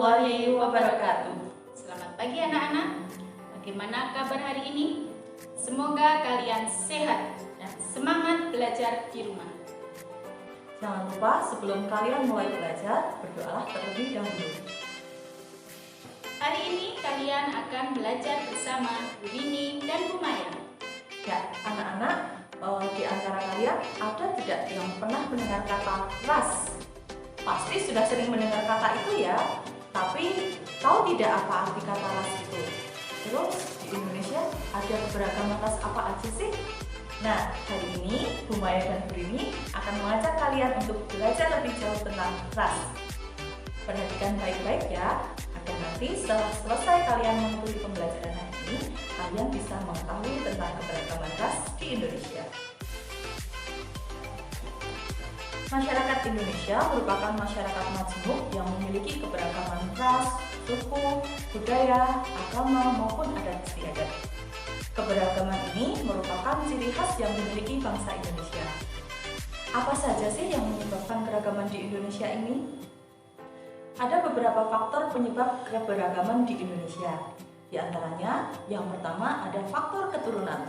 warahmatullahi wabarakatuh. Selamat pagi anak-anak. Bagaimana kabar hari ini? Semoga kalian sehat dan semangat belajar di rumah. Jangan lupa sebelum kalian mulai belajar, berdoalah terlebih dahulu. Hari ini kalian akan belajar bersama Bu Rini dan Bu Maya. Ya, anak-anak, di antara kalian ada tidak yang pernah mendengar kata ras? Pasti sudah sering mendengar kata itu ya, tapi tahu tidak apa arti kata ras itu? Terus di Indonesia ada beragam ras apa aja sih? Nah, hari ini Bu Maya dan Bu Rini akan mengajak kalian untuk belajar lebih jauh tentang ras. Perhatikan baik-baik ya, agar nanti setelah selesai kalian mengikuti pembelajaran hari ini, kalian bisa mengetahui tentang keberagaman ras di Indonesia. Masyarakat Indonesia merupakan masyarakat majemuk yang memiliki keberagaman ras, suku, budaya, agama, maupun adat istiadat. Keberagaman ini merupakan ciri khas yang dimiliki bangsa Indonesia. Apa saja sih yang menyebabkan keragaman di Indonesia ini? Ada beberapa faktor penyebab keberagaman di Indonesia. Di antaranya, yang pertama ada faktor keturunan.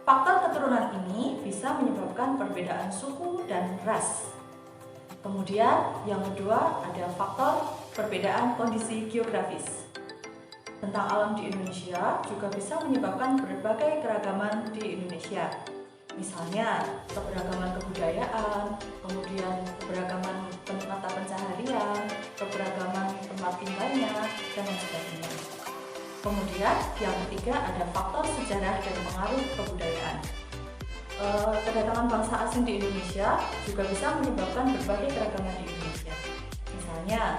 Faktor keturunan ini bisa menyebabkan perbedaan suku dan ras. Kemudian, yang kedua ada faktor perbedaan kondisi geografis. Tentang alam di Indonesia juga bisa menyebabkan berbagai keragaman di Indonesia. Misalnya, keberagaman kebudayaan, kemudian keberagaman mata pencaharian, keberagaman tempat tinggalnya, dan lain sebagainya. Kemudian yang ketiga ada faktor sejarah dan pengaruh kebudayaan. Kedatangan bangsa asing di Indonesia juga bisa menyebabkan berbagai keragaman di Indonesia. Misalnya,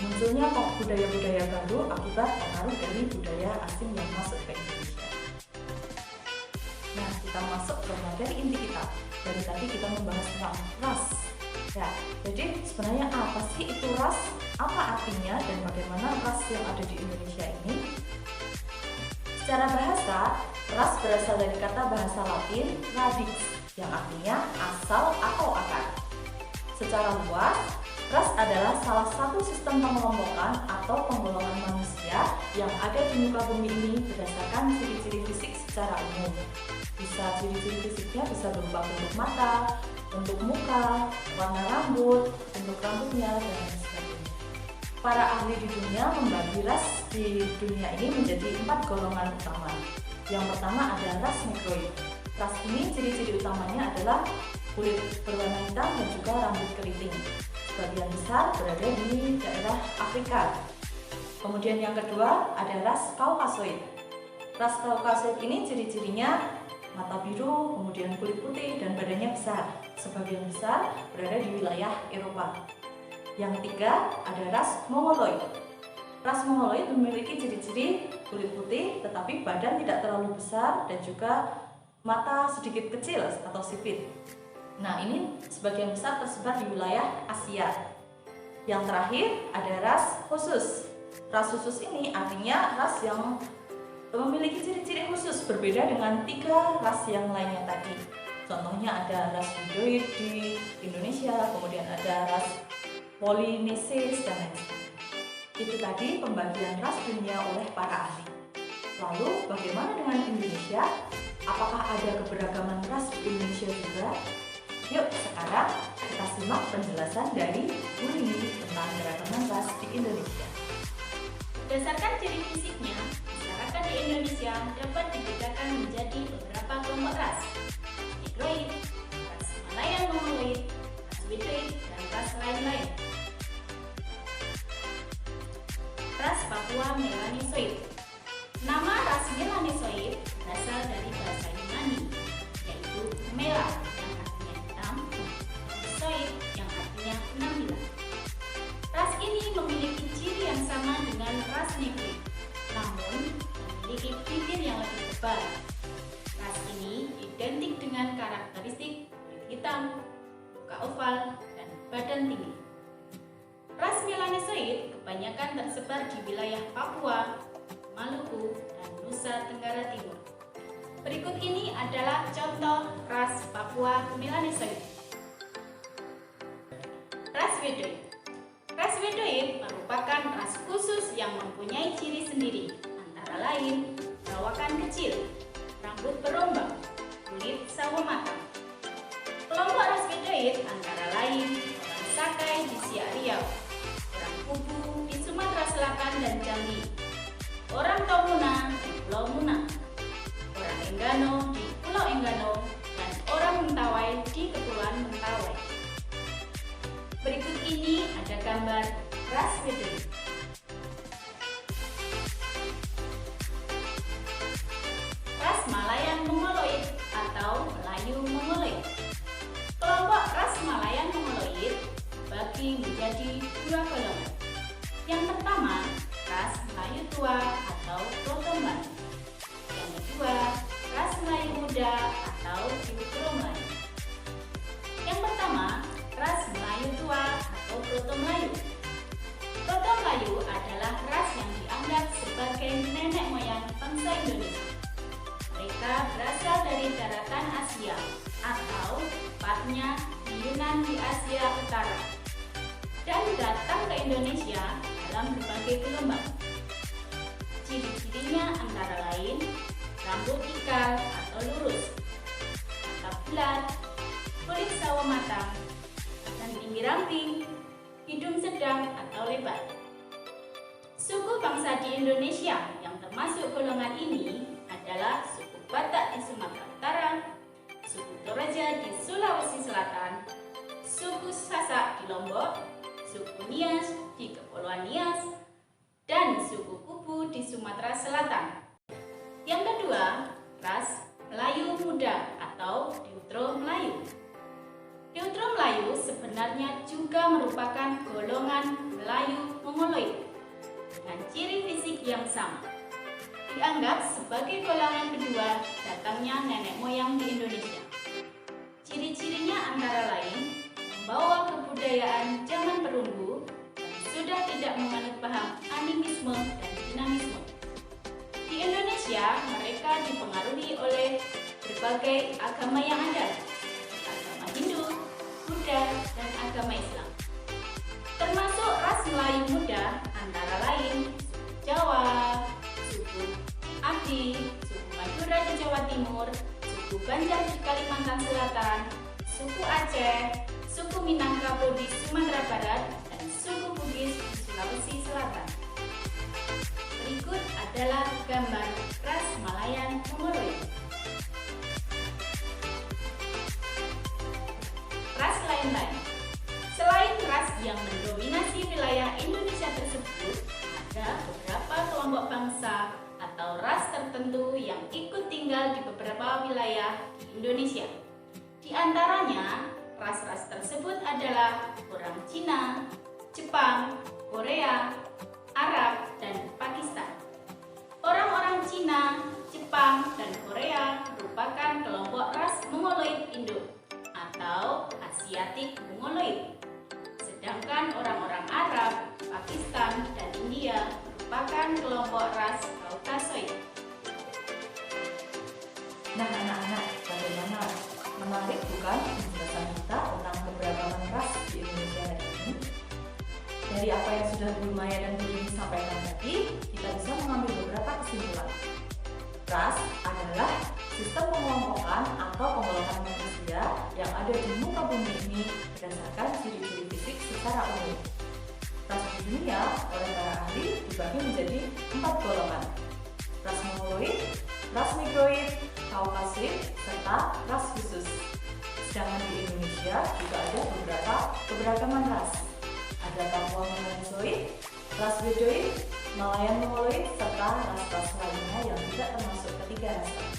munculnya budaya-budaya baru akibat pengaruh dari budaya asing yang masuk ke Indonesia. Nah, kita masuk ke materi inti kita. Dari tadi kita membahas tentang ras. Ya, jadi sebenarnya apa sih itu ras? Apa artinya dan bagaimana ras yang ada di Indonesia ini? Secara bahasa, ras berasal dari kata bahasa Latin radix yang artinya asal atau akar. Secara luas, ras adalah salah satu sistem pengelompokan atau penggolongan manusia yang ada di muka bumi ini berdasarkan ciri-ciri fisik secara umum. Ciri-ciri fisiknya bisa berupa bentuk mata, bentuk muka, warna rambut, bentuk rambutnya, dan lain sebagainya. Para ahli di dunia membagi ras di dunia ini menjadi 4 golongan utama. Yang pertama ada ras negroid. Ras ini ciri-ciri utamanya adalah kulit berwarna hitam dan juga rambut keriting. Sebagian besar berada di daerah Afrika. Kemudian yang kedua ada ras Kaukasoid. Ras Kaukasoid ini ciri-cirinya mata biru, kemudian kulit putih, dan badannya besar. Sebagian besar berada di wilayah Eropa. Yang ketiga ada ras Mongoloid. Ras Mongoloid memiliki ciri-ciri kulit putih tetapi badan tidak terlalu besar dan juga mata sedikit kecil atau sipit. Nah, ini sebagian besar tersebar di wilayah Asia. Yang terakhir ada ras khusus. Ras khusus ini artinya ras yang memiliki ciri-ciri khusus berbeda dengan 3 ras yang lainnya tadi. Contohnya ada ras Hinduid di Indonesia, kemudian ada ras Polinesis, dan lain sebagainya. Itu tadi pembagian ras dunia oleh para ahli. Lalu bagaimana dengan Indonesia? Apakah ada keberagaman ras di Indonesia juga? Yuk sekarang kita simak penjelasan dari Bu Rini tentang keragaman ras di Indonesia. Berdasarkan ciri fisiknya, masyarakat di Indonesia dapat dibedakan menjadi beberapa kelompok ras: negroid, ras Malayan Mongoloid, ras Widoid, dan ras lain-lain. Ras Papua Melanosoid. Nama ras Melanosoid berasal dari bahasa Yunani, yaitu mela yang artinya hitam, dan soid yang artinya penampilan. Ras ini memiliki ciri yang sama dengan ras negroid, namun memiliki bibir yang lebih tebal. Ras ini identik dengan karakteristik kulit hitam, muka oval, dan badan tinggi. Ras Melanosoid kebanyakan tersebar di wilayah Papua, Maluku, dan Nusa Tenggara Timur. Berikut ini adalah contoh ras Papua Melanosoid. Ras Widoid. Ras Widoid merupakan merupakan ras khusus yang mempunyai ciri sendiri, antara lain perawakan kecil, rambut berombak, kulit sawo matang. Kelompok ras Bedoit antara lain orang Sakai di Siak Riau, orang Kubu di Sumatera Selatan dan Jambi, orang Tomuna di Pulau Muna, orang Enggano di Pulau Enggano, dan orang Mentawai di Kepulauan Mentawai. Berikut ini ada gambar ras Bedoit. Ras Malayan Mongoloid atau Melayu Mongoloid. Kelompok ras Malayan Mongoloid bagi menjadi dua golongan. Yang pertama, ras Melayu tua atau Proto Melayu. Yang kedua, ras Melayu muda atau Neutro Melayu. Yang pertama, ras Melayu tua atau Proto Melayu. Proto Melayu adalah ras yang dianggap sebagai nenek moyang bangsa Indonesia. Mereka berasal dari daratan Asia atau tepatnya di Yunan di Asia Utara dan datang ke Indonesia dalam berbagai gelombang. Ciri-cirinya antara lain rambut ikal atau lurus, mata bulat, kulit sawo matang, dan tinggi ramping, hidung sedang atau lebar. Suku bangsa di Indonesia yang termasuk golongan ini adalah suku Batak di Sumatera Utara, suku Toraja di Sulawesi Selatan, suku Sasak di Lombok, suku Nias di Kepulauan Nias, dan suku Kubu di Sumatera Selatan. Yang kedua, ras Melayu muda atau Neutro Melayu. Neutro Melayu sebenarnya juga merupakan golongan Melayu Mongoloid dengan ciri fisik yang sama. Dianggap sebagai golongan kedua datangnya nenek moyang di Indonesia. Ciri-cirinya antara lain membawa kebudayaan zaman perunggu dan sudah tidak menganut paham animisme dan dinamisme. Di Indonesia, mereka dipengaruhi oleh berbagai agama yang ada, agama Hindu, Buddha, dan agama Islam. Termasuk ras Melayu muda antara lain suku Jawa, suku Abdi, suku Madura di Jawa Timur, suku Banjar di Kalimantan Selatan, suku Aceh, suku Minangkabau di Sumatera Barat, dan suku Bugis di Sulawesi Selatan. Berikut adalah gambar ras Malayan Mongoloid. Ras lain-lain. Selain ras yang mendominasi wilayah Indonesia tersebut, ada beberapa kelompok bangsa atau ras tertentu yang ikut tinggal di beberapa wilayah di Indonesia. Di antaranya, ras-ras tersebut adalah orang Cina, Jepang, Korea, Arab, dan Pakistan. Orang-orang Cina, Jepang, dan Korea merupakan kelompok ras Mongoloid Indo atau Asiatic Mongoloid. Sedangkan orang-orang Arab, Pakistan, dan India merupakan kelompok ras Kaukasoid. Nah anak-anak, bagaimana? Menarik bukan penjelasan kita tentang keberagaman ras di Indonesia hari ini? Dari apa yang sudah Bu Maya dan Bu Yuni sampaikan tadi, kita bisa mengambil beberapa kesimpulan. Ras adalah sistem pengelompokan atau penggolongan manusia yang ada di muka bumi ini berdasarkan ciri-ciri fisik secara umum. Ras di dunia oleh para ahli dibagi menjadi 4 golongan: ras Mongoloid, ras Negroid, Kaukasoid, serta ras khusus. Sedangkan di Indonesia juga ada beberapa keberagaman ras. Ada Papua Melanesoid, ras Bedoit, Malayan Mongoloid, serta ras-ras lainnya yang tidak termasuk ketiga ras tadi.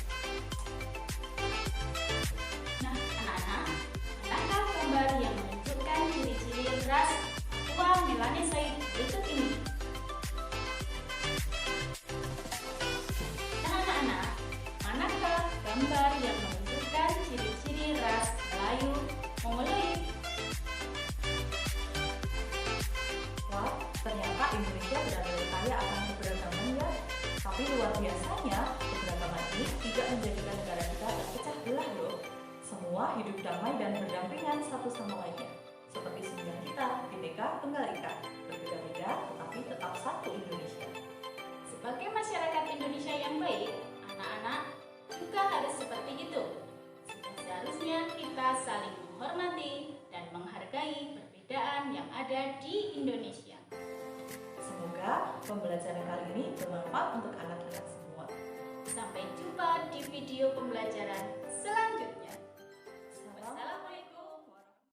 Nah, anak-anak, menangkap gambar yang menunjukkan ciri-ciri ras Papua Melanesoid berikut ini. Nah, anak-anak, manakah gambar yang menunjukkan ciri-ciri ras Melayu Mongoloid? Wah, ternyata Indonesia benar-benar kaya akan keberagaman ya. Tapi luar biasanya, keberagaman ini tidak menjadikan negara kita terpecah belah loh. Semua hidup damai dan berdampingan satu sama lainnya. Seperti sembilan kita, Bhinneka Tunggal Ika. Berbeda-beda tetapi kita saling menghormati dan menghargai perbedaan yang ada di Indonesia. Semoga pembelajaran kali ini bermanfaat untuk anak-anak semua. Sampai jumpa di video pembelajaran selanjutnya. Salam. Wassalamualaikum.